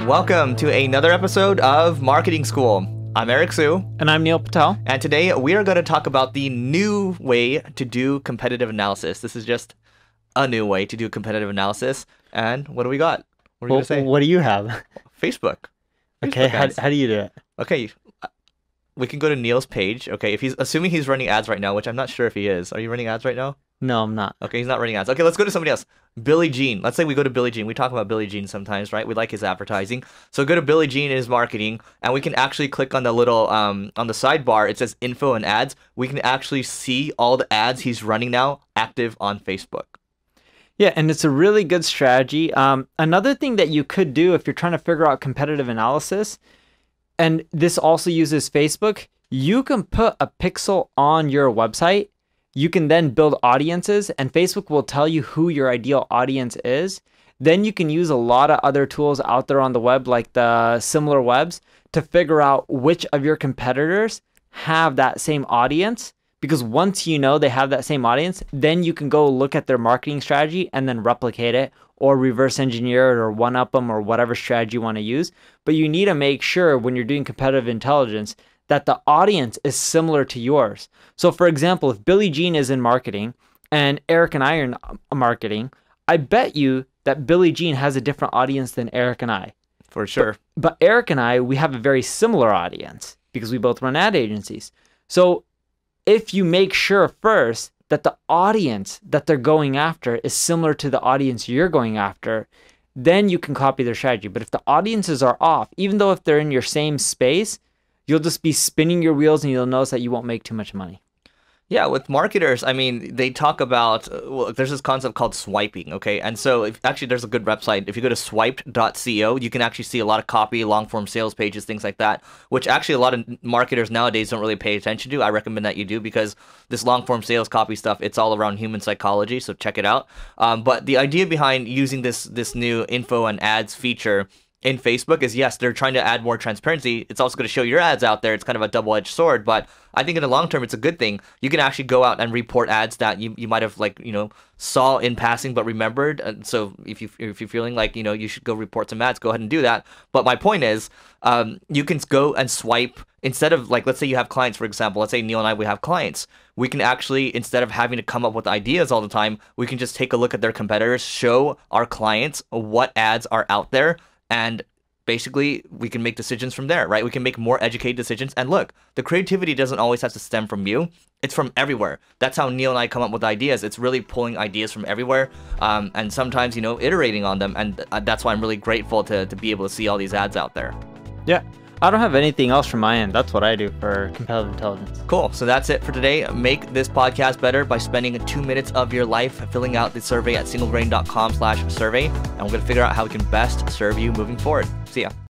Welcome to another episode of Marketing School. I'm Eric Siu. And I'm Neil Patel. And today we are going to talk about the new way to do competitive analysis. This is just a new way to do competitive analysis. And what do we got? What are you going to say? What do you have? Facebook. Okay, how do you do it? Okay, we can go to Neil's page. Okay, if he's assuming he's running ads right now, which I'm not sure if he is. Are you running ads right now? No, I'm not. Okay, he's not running ads. Okay, let's go to somebody else. Billie Jean. Let's say we go to Billie Jean. We talk about Billie Jean sometimes, right? We like his advertising. So go to Billie Jean in his marketing, and we can actually click on the little, on the sidebar. It says info and ads. We can actually see all the ads he's running now active on Facebook. Yeah, and it's a really good strategy. Another thing that you could do if you're trying to figure out competitive analysis, and this also uses Facebook, you can put a pixel on your website. You can then build audiences, and Facebook will tell you who your ideal audience is. Then you can use a lot of other tools out there on the web, like the SimilarWebs, to figure out which of your competitors have that same audience. Because once you know they have that same audience, then you can go look at their marketing strategy and then replicate it or reverse engineer it or one-up them or whatever strategy you want to use. But you need to make sure when you're doing competitive intelligence that the audience is similar to yours. So for example, if Billie Jean is in marketing and Eric and I are in marketing, I bet you that Billie Jean has a different audience than Eric and I. For sure. But Eric and I, we have a very similar audience because we both run ad agencies. So if you make sure first that the audience that they're going after is similar to the audience you're going after, then you can copy their strategy. But if the audiences are off, even though if they're in your same space, you'll just be spinning your wheels and you'll notice that you won't make too much money. Yeah, with marketers, I mean, they talk about, well, there's this concept called swiping, okay? And so actually there's a good website. If you go to swiped.co, you can actually see a lot of copy, long-form sales pages, things like that, which actually a lot of marketers nowadays don't really pay attention to. I recommend that you do because this long-form sales copy stuff, it's all around human psychology, so check it out. But the idea behind using this new info and ads feature in Facebook is, yes, they're trying to add more transparency. It's also going to show your ads out there. It's kind of a double-edged sword, but I think in the long term, it's a good thing. You can actually go out and report ads that you might have saw in passing but remembered. And so if you're feeling like you should go report some ads, go ahead and do that. But my point is, you can go and swipe instead of let's say you have clients, for example. Let's say Neil and I, we have clients. We can actually, instead of having to come up with ideas all the time, we can just take a look at their competitors, show our clients what ads are out there. And basically, we can make decisions from there, right? We can make more educated decisions. And look, the creativity doesn't always have to stem from you. It's from everywhere. That's how Neil and I come up with ideas. It's really pulling ideas from everywhere and sometimes, iterating on them. And that's why I'm really grateful to be able to see all these ads out there. Yeah. I don't have anything else from my end. That's what I do for competitive intelligence. Cool. So that's it for today. Make this podcast better by spending 2 minutes of your life filling out the survey at singlegrain.com/survey. And we're going to figure out how we can best serve you moving forward. See ya.